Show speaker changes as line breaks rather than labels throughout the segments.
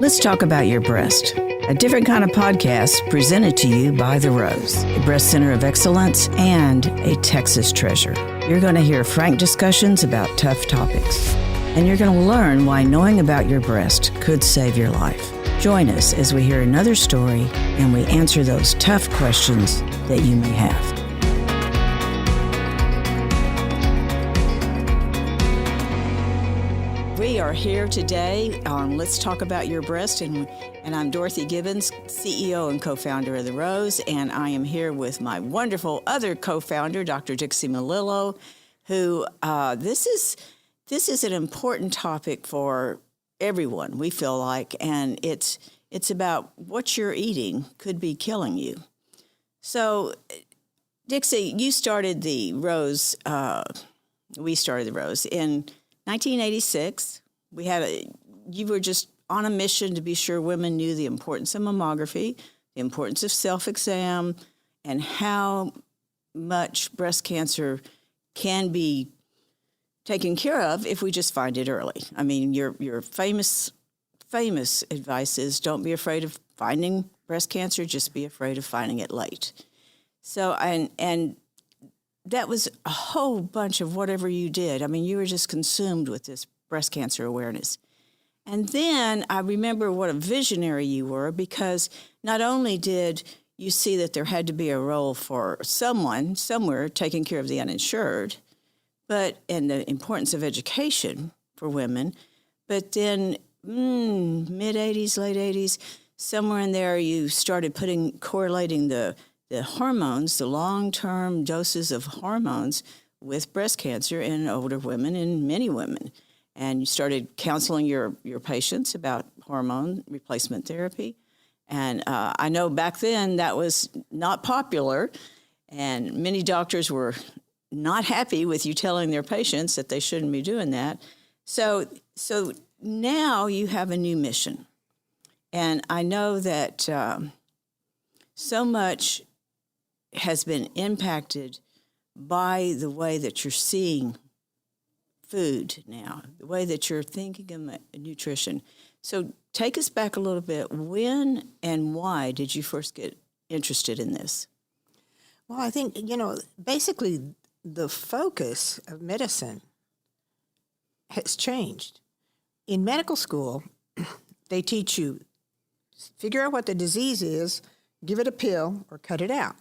Let's talk about your breast. A different kind of podcast presented to you by The Rose, a breast center of excellence and a Texas treasure. You're going to hear frank discussions about tough topics, and you're going to learn why knowing about your breast could save your life. Join us as we hear another story and we answer those tough questions that you may have. We are here today on Let's Talk About Your Breast, and I'm Dorothy Gibbons, CEO and co-founder of The Rose, and I am here with my wonderful other co-founder, Dr. Dixie Melillo, who this is an important topic for everyone, we feel like, and it's about what you're eating could be killing you. So, Dixie, you started The Rose, we started The Rose in 1986. You were just on a mission to be sure women knew the importance of mammography, the importance of self-exam, and how much breast cancer can be taken care of if we just find it early. I mean, your famous advice is don't be afraid of finding breast cancer, just be afraid of finding it late. So, and that was a whole bunch of whatever you did. I mean, you were just consumed with this breast cancer awareness. And then I remember what a visionary you were, because not only did you see that there had to be a role for someone somewhere taking care of the uninsured, and the importance of education for women, but then mid-'80s, late 80s, somewhere in there you started correlating the hormones, the long-term doses of hormones with breast cancer in older women and many women. And you started counseling your patients about hormone replacement therapy. And I know back then that was not popular, and many doctors were not happy with you telling their patients that they shouldn't be doing that. So now you have a new mission. And I know that so much has been impacted by the way that you're seeing food now, the way that you're thinking of nutrition. So take us back a little bit. When and why did you first get interested in this?
Well, I think, basically the focus of medicine has changed. In medical school, they teach you, figure out what the disease is, give it a pill, or cut it out.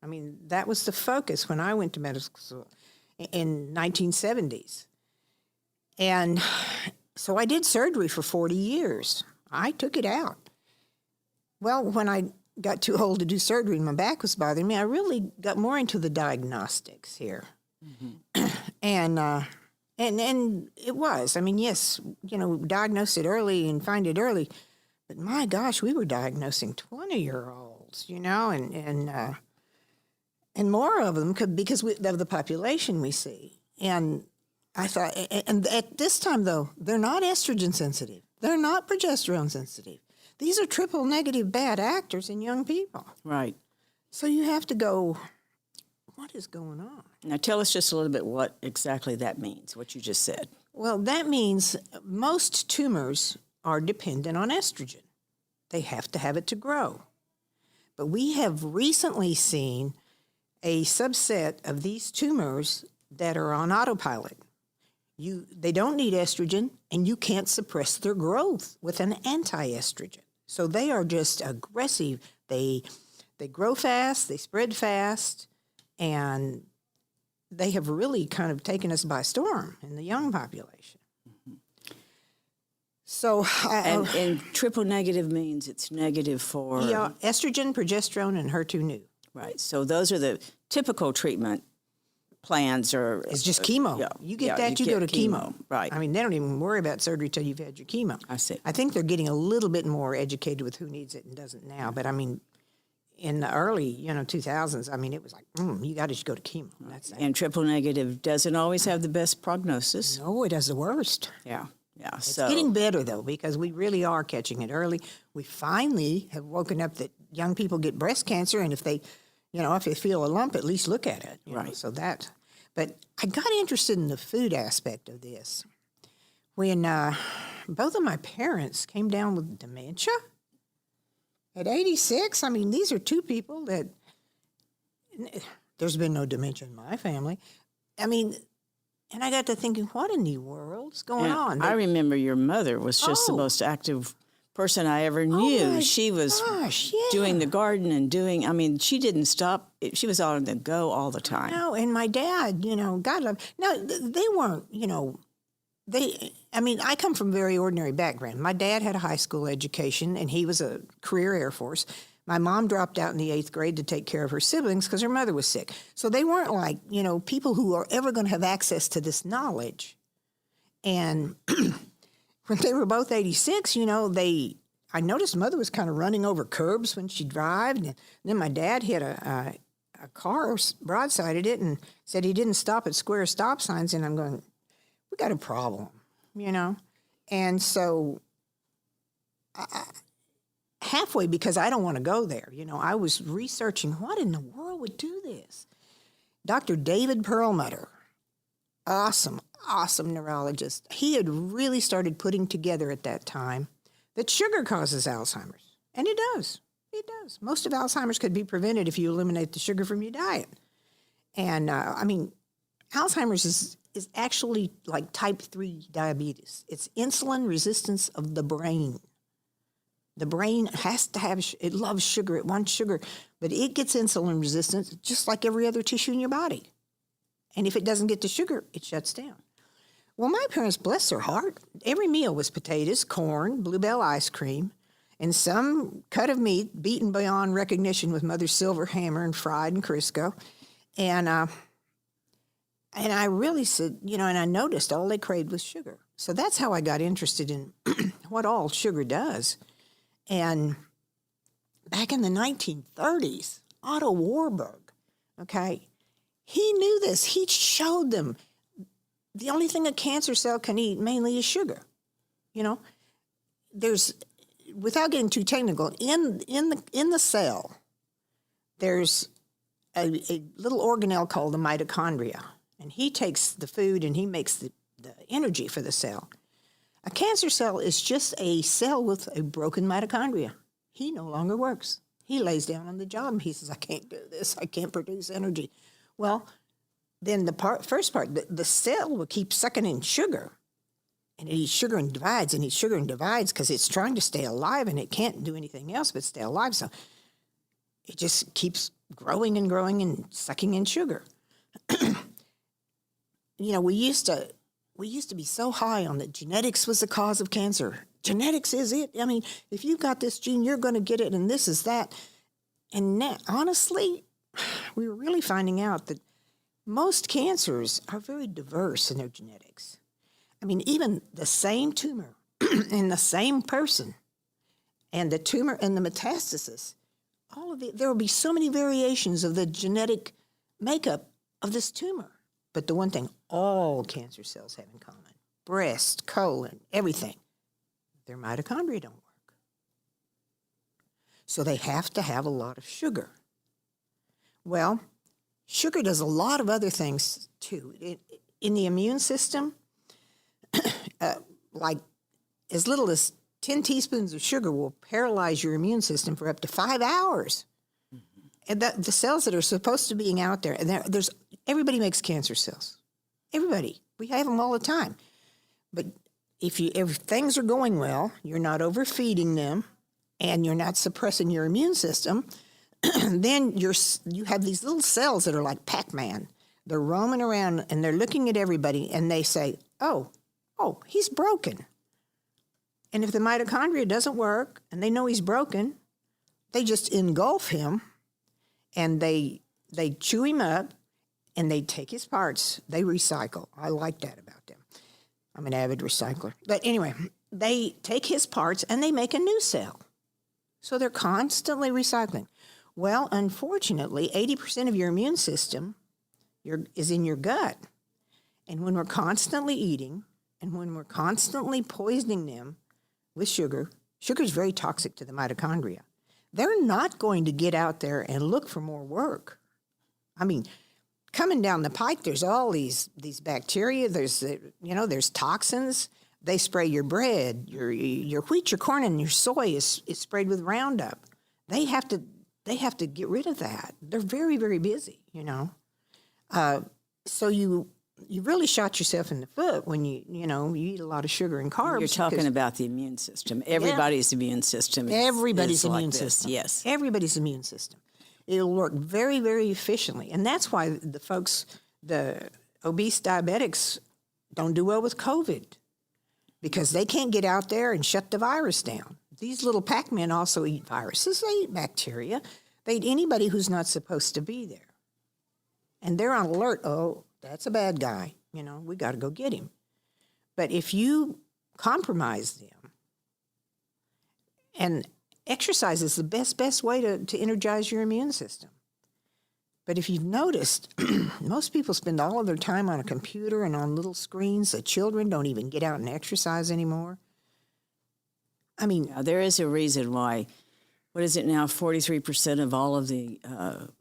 I mean, that was the focus when I went to medical school in 1970s. And so I did surgery for 40 years. I took it out. Well, when I got too old to do surgery and my back was bothering me, I really got more into the diagnostics here. Mm-hmm. And it was. I mean, yes, diagnose it early and find it early. But my gosh, we were diagnosing 20-year-olds, and more of them because of the population we see. And I thought, and at this time, though, they're not estrogen sensitive. They're not progesterone sensitive. These are triple negative bad actors in young people.
Right.
So you have to go, what is going on?
Now tell us just a little bit what exactly that means, what you just said.
Well, that means most tumors are dependent on estrogen. They have to have it to grow. But we have recently seen a subset of these tumors that are on autopilot. They don't need estrogen, and you can't suppress their growth with an anti-estrogen. So they are just aggressive. They grow fast, they spread fast, and they have really kind of taken us by storm in the young population. Mm-hmm. So,
and triple negative means it's negative for
estrogen, progesterone, and HER2/neu.
Right. So those are the typical treatment plans.
It's just chemo. You get that, you go to chemo.
Right.
I mean, they don't even worry about surgery till you've had your chemo.
I see.
I think they're getting a little bit more educated with who needs it and doesn't now. But I mean, in the early, 2000s, I mean, it was like, you got to just go to chemo. That's that.
And triple negative doesn't always have the best prognosis.
No, it has the worst.
Yeah.
It's getting better, though, because we really are catching it early. We finally have woken up that young people get breast cancer, and if they feel a lump, at least look at it.
Right.
But I got interested in the food aspect of this when both of my parents came down with dementia at 86. I mean, these are two people that there's been no dementia in my family. I mean, and I got to thinking, what in the world's going on?
I remember your mother was just the most active person I ever knew. She was doing the garden and she didn't stop. She was on the go all the time.
No, and my dad, God love. No, they weren't, I come from a very ordinary background. My dad had a high school education, and he was a career Air Force. My mom dropped out in the 8th grade to take care of her siblings because her mother was sick. So they weren't like, people who are ever going to have access to this knowledge. And when they were both 86, I noticed mother was kind of running over curbs when she drove. And then my dad hit a car, broadsided it, and said he didn't stop at square stop signs. And I'm going, we got a problem, And so halfway, because I don't want to go there, I was researching what in the world would do this. Dr. David Perlmutter, awesome neurologist. He had really started putting together at that time that sugar causes Alzheimer's. And it does. It does. Most of Alzheimer's could be prevented if you eliminate the sugar from your diet. And, Alzheimer's is actually like type 3 diabetes. It's insulin resistance of the brain. The brain has to have, it loves sugar, it wants sugar, but it gets insulin resistance just like every other tissue in your body. And if it doesn't get the sugar, it shuts down. Well, my parents, bless their heart, every meal was potatoes, corn, Bluebell ice cream, and some cut of meat beaten beyond recognition with Mother's silver hammer and fried in Crisco. And I really said, and I noticed all they craved was sugar. So that's how I got interested in what all sugar does. And back in the 1930s, Otto Warburg, he knew this. He showed them the only thing a cancer cell can eat mainly is sugar. There's, without getting too technical, in the cell, there's a little organelle called the mitochondria. And he takes the food and he makes the energy for the cell. A cancer cell is just a cell with a broken mitochondria. He no longer works. He lays down on the job and he says, I can't do this. I can't produce energy. Well, then first part, the cell will keep sucking in sugar. And it eats sugar and divides because it's trying to stay alive and it can't do anything else but stay alive. So it just keeps growing and growing and sucking in sugar. We used to be so high on that genetics was the cause of cancer. Genetics is it. If you've got this gene, you're going to get it, and this is that. And now, honestly, we were really finding out that most cancers are very diverse in their genetics. Even the same tumor in the same person, and the tumor and the metastasis, there will be so many variations of the genetic makeup of this tumor. But the one thing all cancer cells have in common, breast, colon, everything, their mitochondria don't work. So they have to have a lot of sugar. Well, sugar does a lot of other things too. In the immune system, like as little as 10 teaspoons of sugar will paralyze your immune system for up to 5 hours. And the cells that are supposed to be out there, and everybody makes cancer cells. Everybody. We have them all the time. But if things are going well, you're not overfeeding them, and you're not suppressing your immune system, then you have these little cells that are like Pac-Man. They're roaming around, and they're looking at everybody, and they say, oh, he's broken. And if the mitochondria doesn't work, and they know he's broken, they just engulf him, and they chew him up, and they take his parts. They recycle. I like that about them. I'm an avid recycler. But anyway, they take his parts, and they make a new cell. So they're constantly recycling. Well, unfortunately, 80% of your immune system is in your gut. And when we're constantly eating, and when we're constantly poisoning them with sugar is very toxic to the mitochondria. They're not going to get out there and look for more work. Coming down the pike, there's all these bacteria. There's toxins. They spray your bread, your wheat, your corn, and your soy is sprayed with Roundup. They have to get rid of that. They're very, very busy, you know. So you really shot yourself in the foot when you eat a lot of sugar and carbs.
You're talking about the immune system. Everybody's immune system.
Everybody's
is
immune
like this.
system.
Yes.
Everybody's immune system. It'll work very, very efficiently. And that's why the obese diabetics don't do well with COVID, because they can't get out there and shut the virus down. These little Pac-Men also eat viruses. They eat bacteria. They eat anybody who's not supposed to be there. And they're on alert. Oh, that's a bad guy. You know, we got to go get him. But if you compromise them, and exercise is the best way to energize your immune system. But if you've noticed, most people spend all of their time on a computer and on little screens. The children don't even get out and exercise anymore. I mean,
Now, there is a reason why, what is it now, 43% of all of the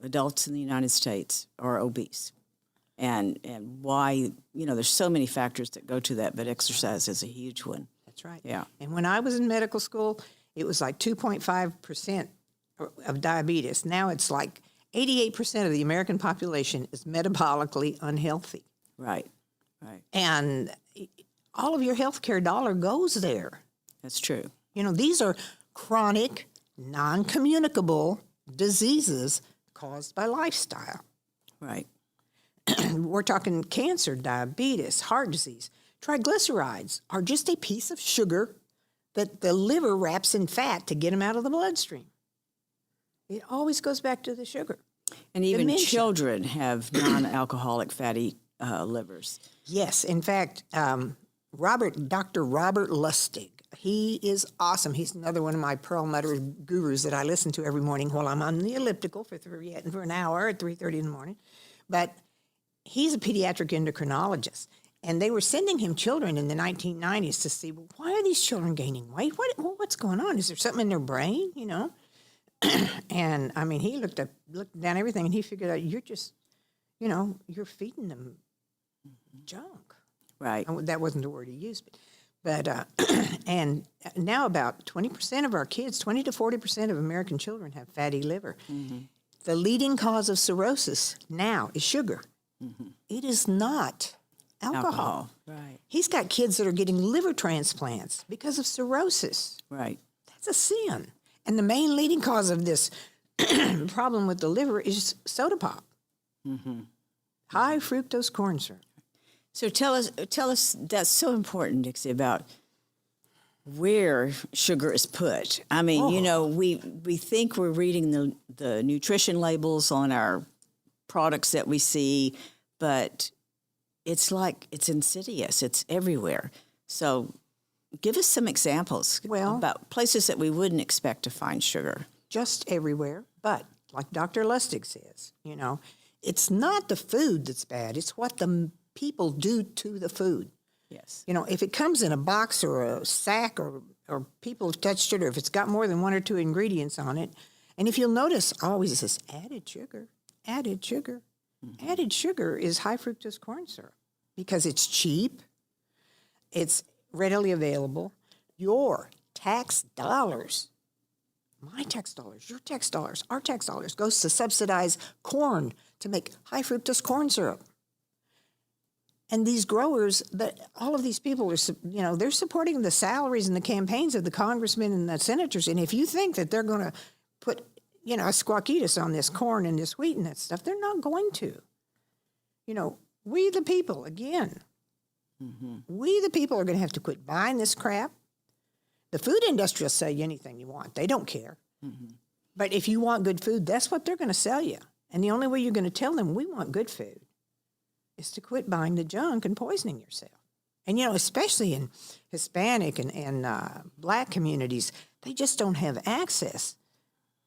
adults in the United States are obese. And why, there's so many factors that go to that, but exercise is a huge one.
that's right.
Yeah.
And when I was in medical school, it was like 2.5% of diabetes. Now it's like 88% of the American population is metabolically unhealthy.
Right.
And all of your healthcare dollar goes there.
That's true.
These are chronic, non-communicable diseases caused by lifestyle.
Right.
We're talking cancer, diabetes, heart disease. Triglycerides are just a piece of sugar that the liver wraps in fat to get them out of the bloodstream. It always goes back to the sugar.
And even
Dementia.
children have non-alcoholic fatty livers.
Yes. In fact, Dr. Robert Lustig, he is awesome. He's another one of my Pearl Nutter gurus that I listen to every morning while I'm on the elliptical for an hour at 3:30 in the morning. But he's a pediatric endocrinologist. And they were sending him children in the 1990s to see, well, why are these children gaining weight? What's going on? Is there something in their brain, And, I mean, he looked down everything, and he figured out you're just, you're feeding them junk.
Right.
And that wasn't the word he used. But and now about 20% of our kids, 20 to 40% of American children have fatty liver. Mm-hmm. The leading cause of cirrhosis now is sugar. Mm-hmm. It is not alcohol.
Right.
He's got kids that are getting liver transplants because of cirrhosis.
Right.
That's a sin. And the main leading cause of this problem with the liver is soda pop. Mm-hmm. High fructose corn syrup.
So tell us, that's so important, Dixie, about where sugar is put. I mean, we think we're reading the nutrition labels on our products that we see, but it's like it's insidious. It's everywhere. So give us some examples about places that we wouldn't expect to find sugar.
Just everywhere. But like Dr. Lustig says, it's not the food that's bad. It's what the people do to the food.
Yes.
If it comes in a box or a sack or people have touched it, or if it's got more than one or two ingredients on it. And if you'll notice, always it says added sugar, added sugar. Mm-hmm. Added sugar is high fructose corn syrup because it's cheap, it's readily available. Your tax dollars, my tax dollars, your tax dollars, our tax dollars goes to subsidize corn to make high fructose corn syrup. And these growers, all of these people are, they're supporting the salaries and the campaigns of the congressmen and the senators. And if you think that they're going to put, a squawkitas on this corn and this wheat and that stuff, they're not going to. We the people, again, we the people are going to have to quit buying this crap. The food industry will sell you anything you want. They don't care. Mm-hmm. But if you want good food, that's what they're going to sell you. And the only way you're going to tell them we want good food is to quit buying the junk and poisoning yourself. And, especially in Hispanic and Black communities, they just don't have access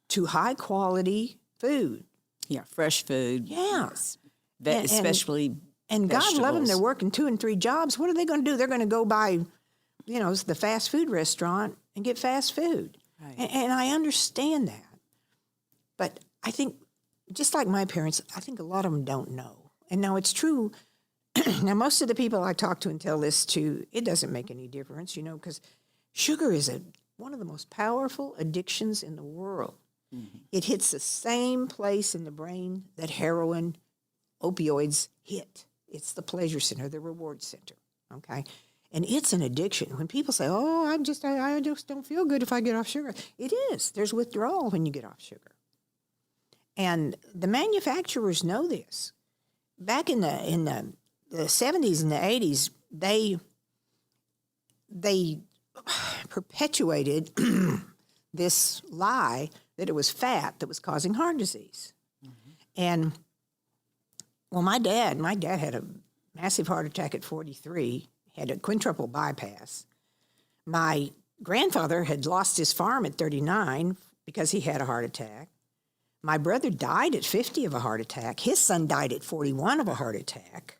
to high-quality food.
Yeah, fresh food.
Yeah.
Especially
And
vegetables.
God love them, they're working 2 and 3 jobs. What are they going to do? They're going to go buy, the fast food restaurant and get fast food. Right. And I understand that. But I think, just like my parents, I think a lot of them don't know. And now it's true, Now, most of the people I talk to and tell this to, it doesn't make any difference, because sugar is one of the most powerful addictions in the world. Mm-hmm. It hits the same place in the brain that heroin, opioids hit. It's the pleasure center, the reward center, okay? And it's an addiction. When people say, oh, I just don't feel good if I get off sugar, it is. There's withdrawal when you get off sugar. And the manufacturers know this. Back in the 70s and the 80s, they perpetuated this lie that it was fat that was causing heart disease. Mm-hmm. And, well, my dad had a massive heart attack at 43, had a quintuple bypass. My grandfather had lost his farm at 39 because he had a heart attack. My brother died at 50 of a heart attack. His son died at 41 of a heart attack.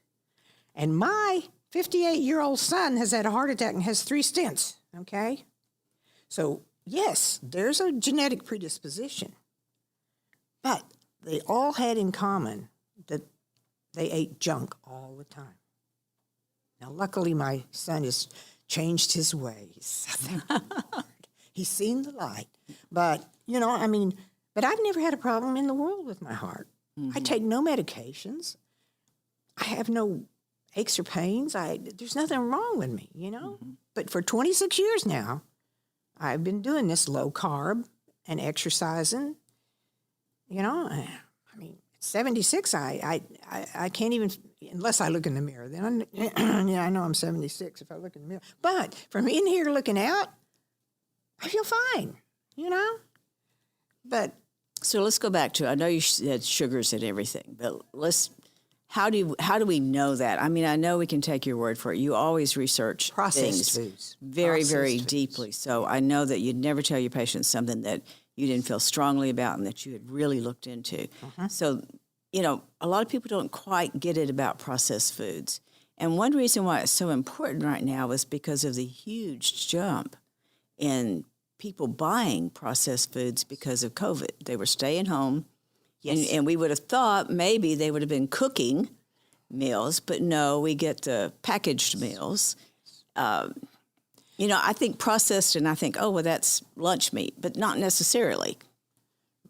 And my 58-year-old son has had a heart attack and has 3 stents, okay? So, yes, there's a genetic predisposition. But they all had in common that they ate junk all the time. Now, luckily, my son has changed his ways. He's seen the light. But, but I've never had a problem in the world with my heart. Mm-hmm. I take no medications. I have no aches or pains. There's nothing wrong with me, Mm-hmm. But for 26 years now, I've been doing this low carb and exercising. At 76, I can't even, unless I look in the mirror. Then I know I'm 76 if I look in the mirror. But from in here looking out, I feel fine, But
so let's go back to, I know you said sugars and everything, but how do we know that? I mean, I know we can take your word for it. You always research
processed
things
foods
very, very deeply. So I know that you'd never tell your patients something that you didn't feel strongly about and that you had really looked into. Uh-huh. So, a lot of people don't quite get it about processed foods. And one reason why it's so important right now is because of the huge jump in people buying processed foods because of COVID. They were staying home. Yes. And we would have thought maybe they would have been cooking meals, but no, we get the packaged meals. I think processed and I think, oh, well, that's lunch meat, but not necessarily.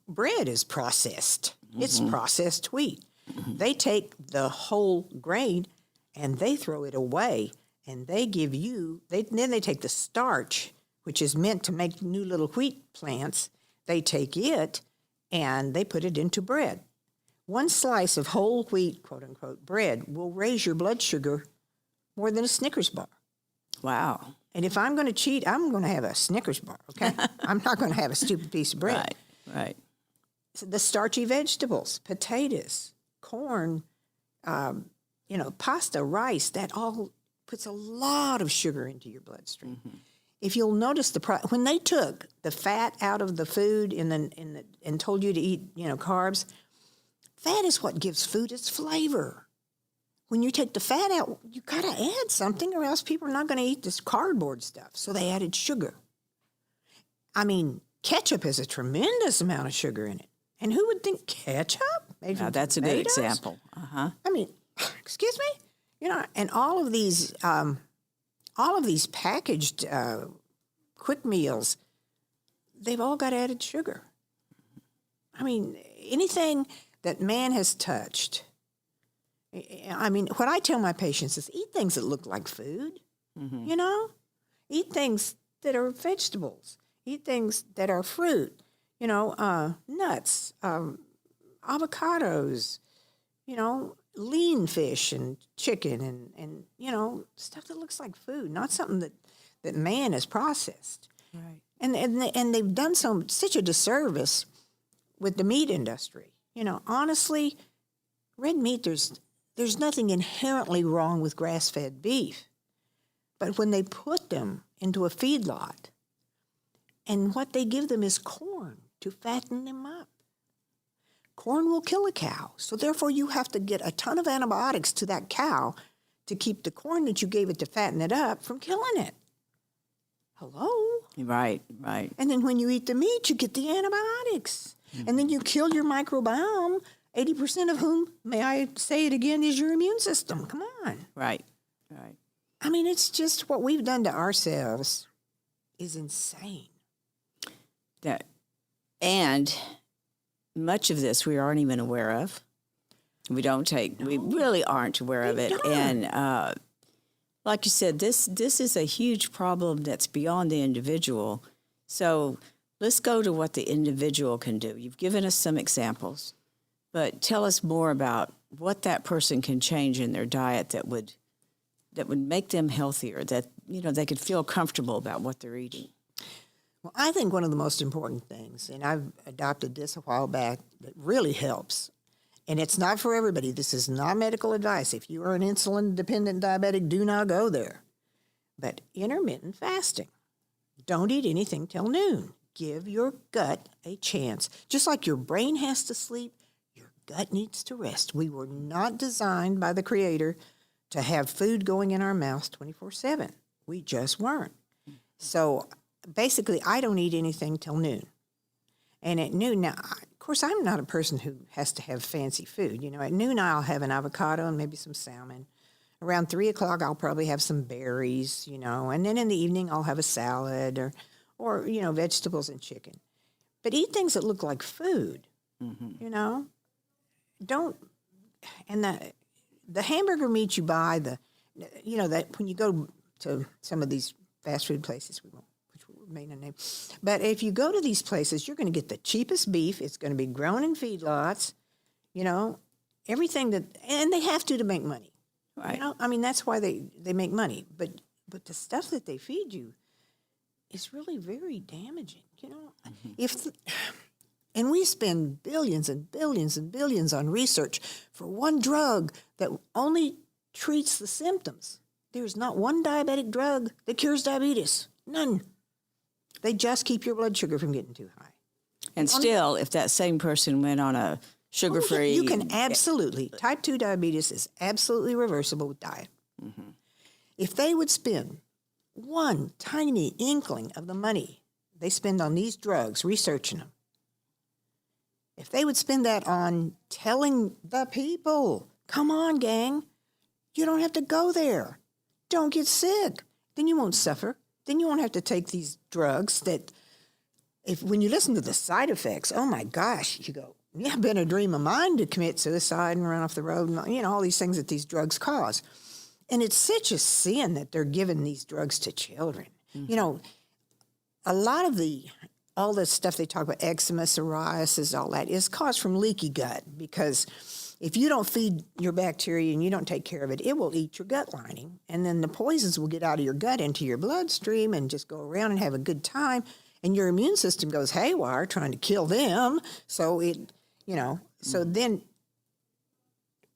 Bread is processed. Mm-hmm. It's processed wheat. Mm-hmm. They take the whole grain and they throw it away and they give you, then they take the starch, which is meant to make new little wheat plants. They take it and they put it into bread. One slice of whole wheat, quote unquote, bread will raise your blood sugar more than a Snickers bar.
Wow.
And if I'm going to cheat, I'm going to have a Snickers bar, okay? I'm not going to have a stupid piece of bread.
Right.
So the starchy vegetables, potatoes, corn, pasta, rice, that all puts a lot of sugar into your bloodstream. Mm-hmm. If you'll notice when they took the fat out of the food and told you to eat, carbs, fat is what gives food its flavor. When you take the fat out, you got to add something or else people are not going to eat this cardboard stuff. So they added sugar. Ketchup has a tremendous amount of sugar in it. And who would think ketchup?
Now, that's a good example. Uh-huh.
Excuse me? And all of these packaged quick meals, they've all got added sugar. Anything that man has touched. What I tell my patients is eat things that look like food, mm-hmm. Eat things that are vegetables. Eat things that are fruit, nuts, avocados, lean fish and chicken and stuff that looks like food, not something that man has processed. Right. And they've done such a disservice with the meat industry. Honestly, red meat, there's nothing inherently wrong with grass-fed beef. But when they put them into a feedlot, and what they give them is corn to fatten them up. Corn will kill a cow, so therefore you have to get a ton of antibiotics to that cow to keep the corn that you gave it to fatten it up from killing it. Hello?
Right.
And then when you eat the meat, you get the antibiotics. Mm-hmm. And then you kill your microbiome 80% of whom, may I say it again, is your immune system. Come on.
Right.
I mean, it's just what we've done to ourselves is insane.
And much of this we aren't even aware of. We really aren't aware of it. And like you said, this is a huge problem that's beyond the individual. So let's go to what the individual can do. You've given us some examples, but tell us more about what that person can change in their diet that would make them healthier, that, they could feel comfortable about what they're eating.
Well, I think one of the most important things, and I've adopted this a while back, that really helps, and it's not for everybody. This is not medical advice. If you are an insulin-dependent diabetic, do not go there. But intermittent fasting. Don't eat anything till noon. Give your gut a chance. Just like your brain has to sleep, your gut needs to rest. We were not designed by the Creator to have food going in our mouths 24/7. We just weren't. So basically, I don't eat anything till noon. And at noon, now, of course, I'm not a person who has to have fancy food. At noon, I'll have an avocado and maybe some salmon. Around 3 o'clock, I'll probably have some berries, and then in the evening, I'll have a salad or vegetables and chicken. But eat things that look like food, Don't, and the hamburger meat you buy, that when you go to some of these fast food places, which will remain unnamed, but if you go to these places, you're going to get the cheapest beef. It's going to be grown in feedlots, everything and they have to make money.
Right.
That's why they make money. But the stuff that they feed you is really very damaging, And we spend billions and billions and billions on research for one drug that only treats the symptoms. There's not one diabetic drug that cures diabetes. None. They just keep your blood sugar from getting too high.
And still, if that same person went on a sugar-free...
You can absolutely. Type 2 diabetes is absolutely reversible with diet. Mm-hmm. If they would spend one tiny inkling of the money they spend on these drugs, researching them, if they would spend that on telling the people, come on, gang, you don't have to go there. Don't get sick. Then you won't suffer. Then you won't have to take these drugs that, when you listen to the side effects, oh my gosh, you go, yeah, been a dream of mine to commit suicide and run off the road and, all these things that these drugs cause. And it's such a sin that they're giving these drugs to children. Mm-hmm. A lot of all this stuff they talk about, eczema, psoriasis, all that, is caused from leaky gut, because if you don't feed your bacteria and you don't take care of it, it will eat your gut lining. And then the poisons will get out of your gut into your bloodstream and just go around and have a good time. And your immune system goes haywire trying to kill them. So then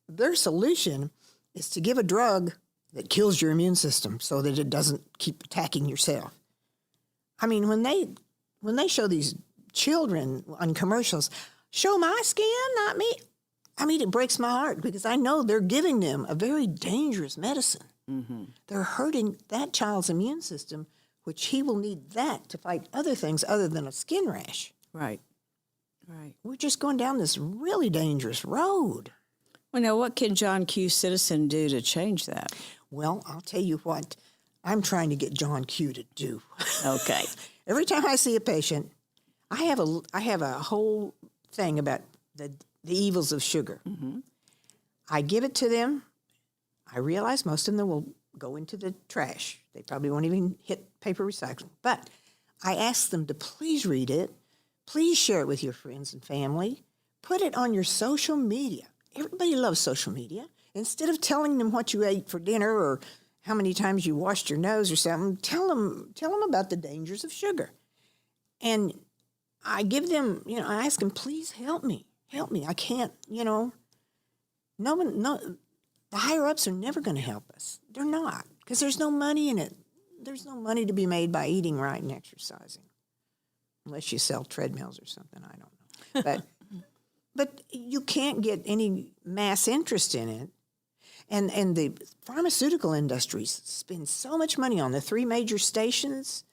their solution is to give a drug that kills your immune system so that it doesn't keep attacking yourself. When they show these children on commercials, show my skin, not me. It breaks my heart, because I know they're giving them a very dangerous medicine. Mm-hmm. They're hurting that child's immune system, which he will need that to fight other things other than a skin rash.
Right.
We're just going down this really dangerous road.
Well, now, what can John Q. Citizen do to change that?
Well, I'll tell you what I'm trying to get John Q. to do.
Okay.
Every time I see a patient, I have a whole thing about the evils of sugar. Mm-hmm. I give it to them. I realize most of them will go into the trash. They probably won't even hit paper recycling. But I ask them to please read it. Please share it with your friends and family. Put it on your social media. Everybody loves social media. Instead of telling them what you ate for dinner or how many times you washed your nose or something, tell them about the dangers of sugar. And I give them, I ask them, please help me. I can't, the higher-ups are never going to help us. They're not, because there's no money in it. There's no money to be made by eating right and exercising, unless you sell treadmills or something, I don't know. But you can't get any mass interest in it. And the pharmaceutical industries spend so much money on the 3 major stations,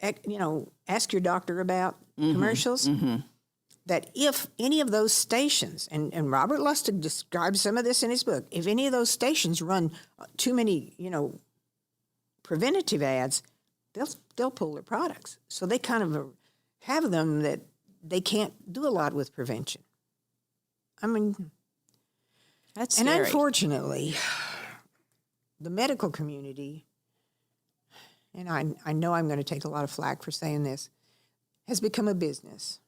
ask your doctor about commercials. Mm-hmm. that if any of those stations, and Robert Lustig describes some of this in his book, if any of those stations run too many, preventative ads, they'll pull their products. So they kind of have them that they can't do a lot with prevention. I mean,
that's
and
scary.
Unfortunately, the medical community, and I know I'm going to take a lot of flack for saying this, has become a business.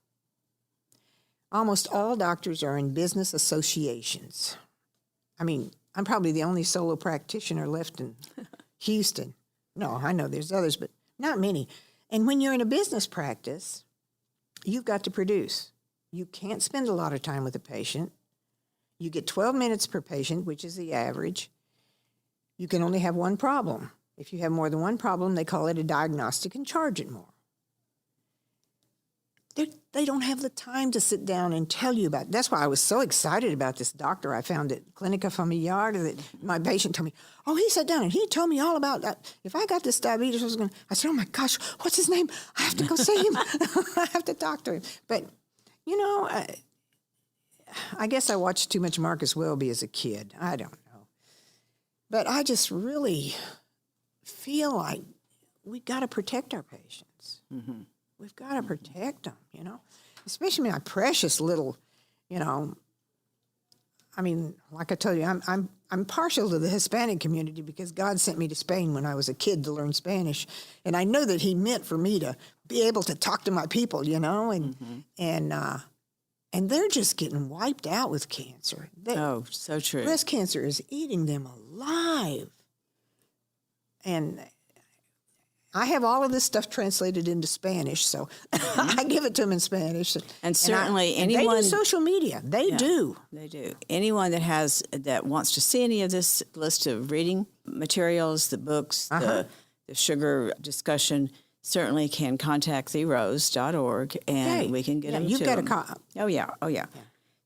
Almost all doctors are in business associations. I mean, I'm probably the only solo practitioner left in Houston. No, I know there's others, but not many. And when you're in a business practice, you've got to produce. You can't spend a lot of time with a patient. You get 12 minutes per patient, which is the average. You can only have one problem. If you have more than one problem, they call it a diagnostic and charge it more. They don't have the time to sit down and tell you about it. That's why I was so excited about this doctor I found at Clinica Familiar that my patient told me, oh, he sat down and he told me all about that. If I got this diabetes, I said, oh my gosh, what's his name? I have to go see him. I have to talk to him. But, I guess I watched too much Marcus Welby as a kid. I don't know. But I just really feel like we got to protect our patients. Mm-hmm. We've got to protect them, especially my precious little, I mean, like I told you, I'm partial to the Hispanic community because God sent me to Spain when I was a kid to learn Spanish, and I know that He meant for me to be able to talk to my people, and they're just getting wiped out with cancer.
So true.
Breast cancer is eating them alive, and I have all of this stuff translated into Spanish, so I give it to them in Spanish.
And certainly
anyone... They do social media. They do.
They do. Anyone that wants to see any of this list of reading materials, the books, the sugar discussion, certainly can contact therose.org, and we can get them to them.
You've got a
Oh, yeah.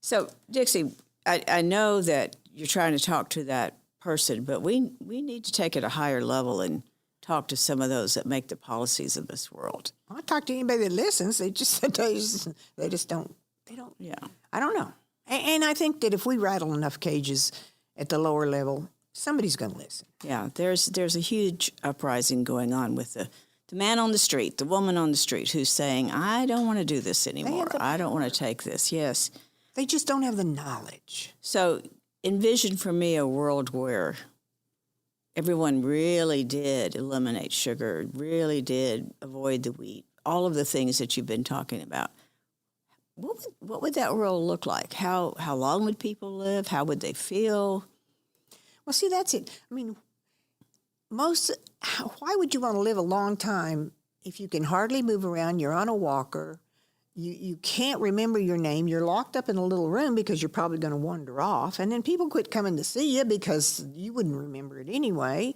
So, Dixie, I know that you're trying to talk to that person, but we need to take it a higher level and talk to some of those that make the policies of this world.
I talk to anybody that listens. They just don't. They don't.
Yeah.
I don't know. And I think that if we rattle enough cages at the lower level, somebody's going to listen.
Yeah. There's a huge uprising going on with the man on the street, the woman on the street who's saying, I don't want to do this anymore. I don't want to take this. Yes.
They just don't have the knowledge.
So envision for me a world where everyone really did eliminate sugar, really did avoid the wheat, all of the things that you've been talking about. What would that world look like? How long would people live? How would they feel?
Well, see, that's it. I mean, why would you want to live a long time if you can hardly move around, you're on a walker, you can't remember your name, you're locked up in a little room because you're probably going to wander off, and then people quit coming to see you because you wouldn't remember it anyway.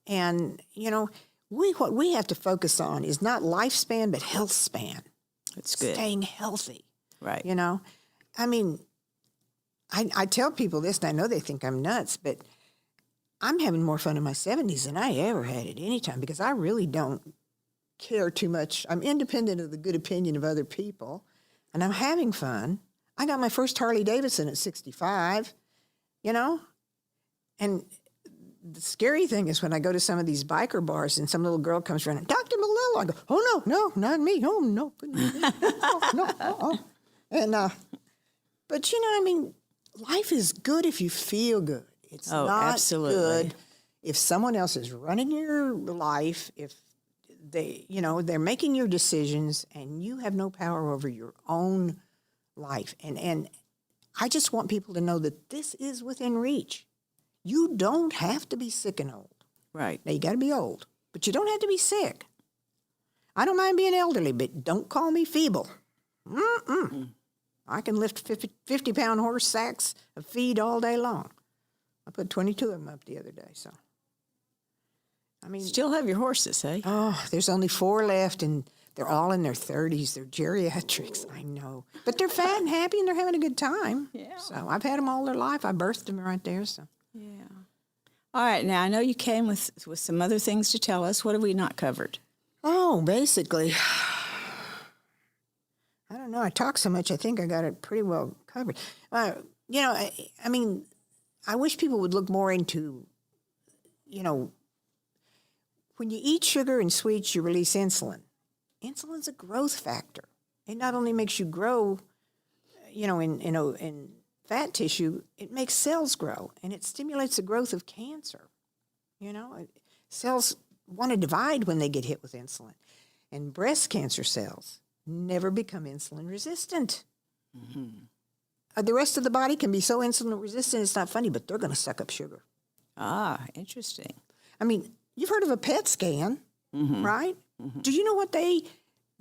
And, what we have to focus on is not lifespan, but health span.
That's good.
Staying healthy.
Right.
I mean, I tell people this, and I know they think I'm nuts, but I'm having more fun in my 70s than I ever had at any time because I really don't care too much. I'm independent of the good opinion of other people, and I'm having fun. I got my first Harley Davidson at 65, and the scary thing is when I go to some of these biker bars and some little girl comes running, Dr. Melillo, I go, oh, no, not me. Oh, no. No. And, but, life is good if you feel good. It's not
absolutely
good if someone else is running your life, if they're making your decisions and you have no power over your own life. And I just want people to know that this is within reach. You don't have to be sick and old.
Right.
Now, you got to be old, but you don't have to be sick. I don't mind being elderly, but don't call me feeble. I can lift 50-pound horse sacks of feed all day long. I put 22 of them up the other day, so. I mean,
still have your horses, eh?
Oh, there's only 4 left, and they're all in their 30s. They're geriatrics, I know. But they're fat and happy, and they're having a good time. Yeah. So I've had them all their life. I birthed them right there, so.
Yeah. All right, now I know you came with some other things to tell us. What have we not covered?
Oh, basically, I don't don't know. I talk so much. I think I got it pretty well covered. I mean, I wish people would look more into, when you eat sugar and sweets, you release insulin. Insulin's a growth factor. It not only makes you grow, in fat tissue, it makes cells grow, and it stimulates the growth of cancer. Cells want to divide when they get hit with insulin. And breast cancer cells never become insulin resistant. Mm-hmm. The rest of the body can be so insulin resistant, it's not funny, but they're going to suck up sugar.
Ah, interesting.
I mean, you've heard of a PET scan,
Mm-hmm.
right?
Mm-hmm.
Do you know what they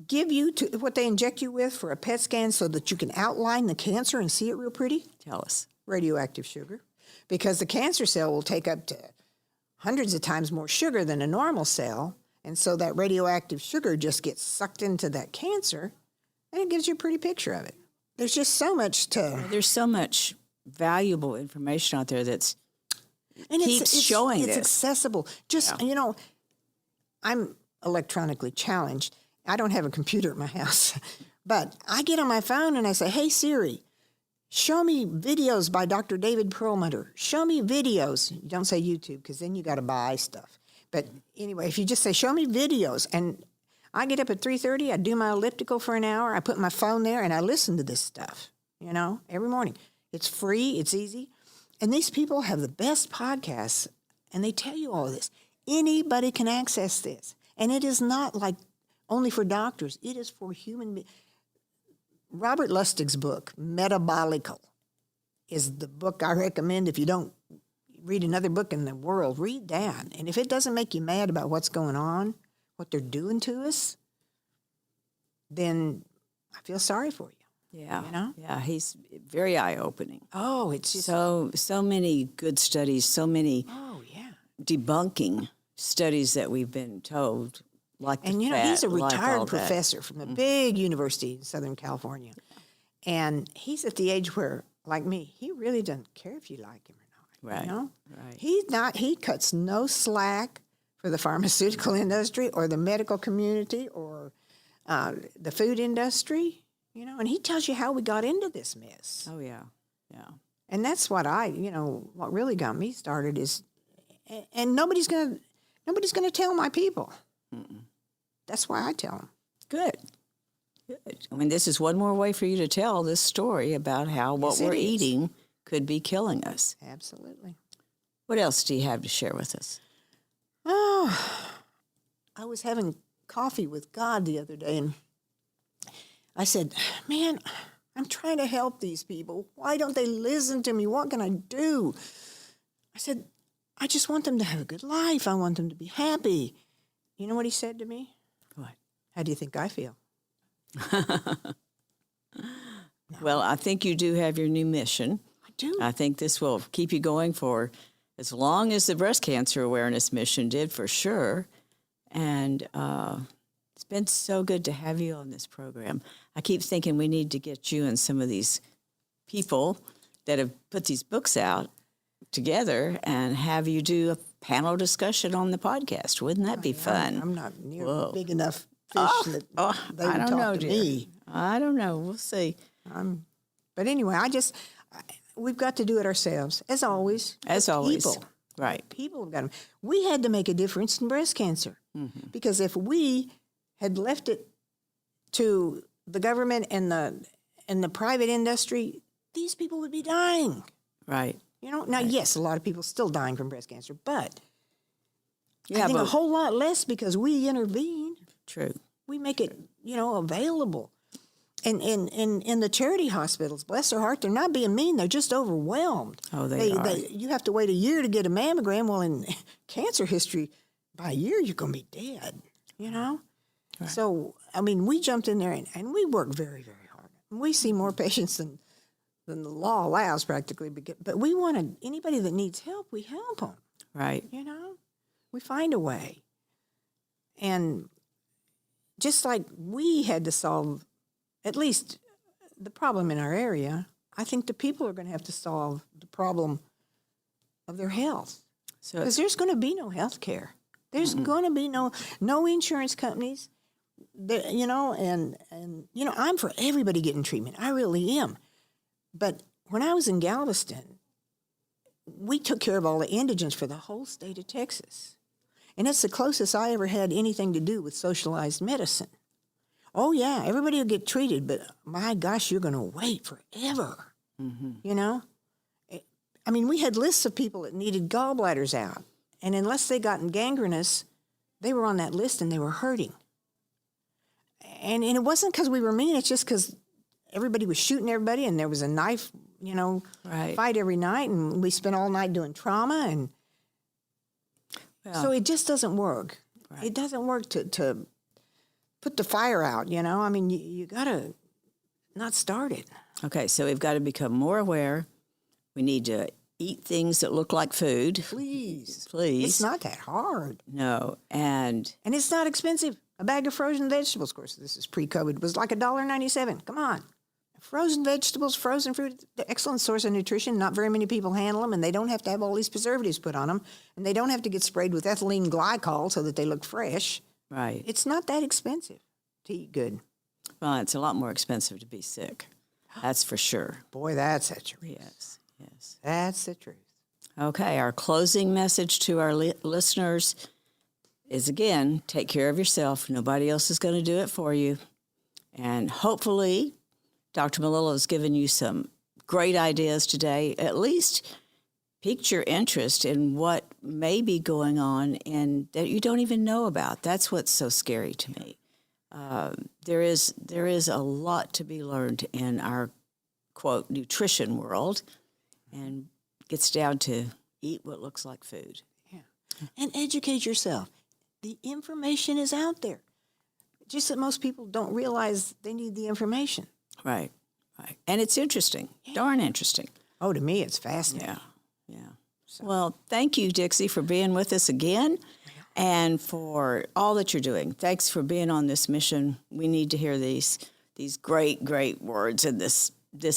give you, what they inject you with for a PET scan so that you can outline the cancer and see it real pretty?
Tell us.
Radioactive sugar. Because the cancer cell will take up to hundreds of times more sugar than a normal cell. And so that radioactive sugar just gets sucked into that cancer, and it gives you a pretty picture of it. There's just so much to...
There's so much valuable information out there that's keeps showing
it's
this.
Accessible. Just, I'm electronically challenged. I don't have a computer at my house. But I get on my phone and I say, hey, Siri, show me videos by Dr. David Perlmutter. Show me videos. You don't say YouTube because then you got to buy stuff. But anyway, if you just say, show me videos, and I get up at 3:30, I do my elliptical for an hour, I put my phone there, and I listen to this stuff, every morning. It's free, it's easy. And these people have the best podcasts, and they tell you all of this. Anybody can access this. And it is not like only for doctors. It is for human beings. Robert Lustig's book, Metabolical, is the book I recommend if you don't read another book in the world. Read that. And if it doesn't make you mad about what's going on, what they're doing to us, then I feel sorry for you.
Yeah. Yeah, he's very eye-opening.
Oh, it's just...
So many good studies, so many debunking studies that we've been told, like
and he's a retired professor from a big university in Southern California. And he's at the age where, like me, he really doesn't care if you like him or not.
Right.
Right. He cuts no slack for the pharmaceutical industry or the medical community or the food industry, and he tells you how we got into this mess.
Oh, yeah.
And that's what what really got me started is, and nobody's going to tell my people. Mm-mm. That's why I tell them.
Good. I mean, this is one more way for you to tell this story about how what we're eating could be killing us.
Absolutely.
What else do you have to share with us?
Oh, I was having coffee with God the other day, and I said, man, I'm trying to help these people. Why don't they listen to me? What can I do? I said, I just want them to have a good life. I want them to be happy. You know what he said to me?
What?
How do you think I feel?
Well, I think you do have your new mission.
I do.
I think this will keep you going for as long as the breast cancer awareness mission did, for sure. And it's been so good to have you on this program. I keep thinking we need to get you and some of these people that have put these books out together and have you do a panel discussion on the podcast. Wouldn't that be fun?
I'm not near big enough fish that they would
I don't
talk
know,
to
dear.
me.
I don't know. We'll see.
But anyway, we've got to do it ourselves, as always.
As always.
People.
Right.
People have got to. We had to make a difference in breast cancer. Mm-hmm. Because if we had left it to the government and the private industry, these people would be dying.
Right.
Now, yes, a lot of people still dying from breast cancer, but
Yeah,
I think
but
a whole lot less because we intervene.
true.
We make it, available. And in the charity hospitals, bless their heart, they're not being mean. They're just overwhelmed.
Oh, they are.
You have to wait a year to get a mammogram. Well, in cancer history, by a year, you're going to be dead, Right. So, I mean, we jumped in there and we work very, very hard. We see more patients than the law allows practically. But we wanted anybody that needs help, we help them.
Right.
We find a way. And just like we had to solve at least the problem in our area, I think the people are going to have to solve the problem of their health. Because there's going to be no health care. There's going to be no insurance companies. You know, and you know, I'm for everybody getting treatment. I really am. But when I was in Galveston, we took care of all the indigents for the whole state of Texas. And it's the closest I ever had anything to do with socialized medicine. Oh, yeah, everybody will get treated, but my gosh, you're going to wait forever, you know? I mean, we had lists of people that needed gallbladders out, and unless they gotten gangrenous, they were on that list and they were hurting. And it wasn't because we were mean, it's just because everybody was shooting everybody, and there was a knife, you know, fight every night, and we spent all night doing trauma, and so it just doesn't work. Right. It doesn't work to put the fire out, you know? I mean, you got to not start it.
Okay, so we've got to become more aware. We need to eat things that look like food.
Please.
It's
not that hard.
No, and
it's not expensive. A bag of frozen vegetables, of course, this is pre-COVID, was like $1.97. Come on. Frozen vegetables, frozen fruit, excellent source of nutrition. Not very many people handle them, and they don't have to have all these preservatives put on them, and they don't have to get sprayed with ethylene glycol so that they look fresh.
Right.
It's not that expensive to eat good.
Well, it's a lot more expensive to be sick. That's for sure.
Boy, that's the truth.
Yes.
That's the truth.
Okay, our closing message to our listeners is, again, take care of yourself. Nobody else is going to do it for you. And hopefully, Dr. Melillo has given you some great ideas today, at least piqued your interest in what may be going on and that you don't even know about. That's what's so scary to me. There is a lot to be learned in our, quote, nutrition world, and it gets down to eat what looks like food.
Yeah. And educate yourself. The information is out there. Just that most people don't realize they need the information.
Right. And it's interesting, darn interesting.
Oh, to me, it's fascinating.
Yeah. So. Well, thank you, Dixie, for being with us again and for all that you're doing. Thanks for being on this mission. We need to hear these great, great words and this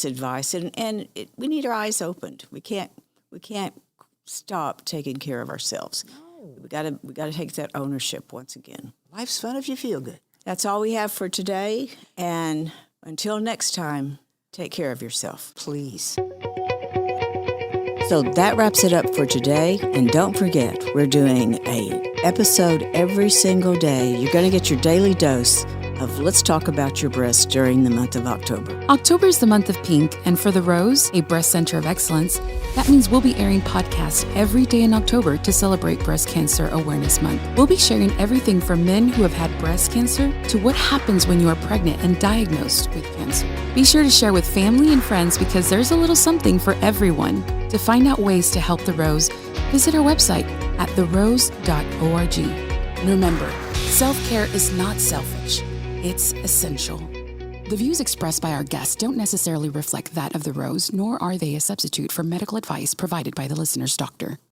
advice, and we need our eyes opened. We can't stop taking care of ourselves. No. We got to take that ownership once again.
Life's fun if you feel good.
That's all we have for today, and until next time, take care of yourself.
Please.
So that wraps it up for today. And don't forget, we're doing an episode every single day. You're going to get your daily dose of Let's Talk About Your Breast during the month of October.
October is the month of pink, and for The Rose, a breast center of excellence, that means we'll be airing podcasts every day in October to celebrate Breast Cancer Awareness Month. We'll be sharing everything from men who have had breast cancer to what happens when you are pregnant and diagnosed with cancer. Be sure to share with family and friends because there's a little something for everyone. To find out ways to help The Rose, visit our website at therose.org. And remember, self-care is not selfish. It's essential. The views expressed by our guests don't necessarily reflect that of The Rose, nor are they a substitute for medical advice provided by the listener's doctor.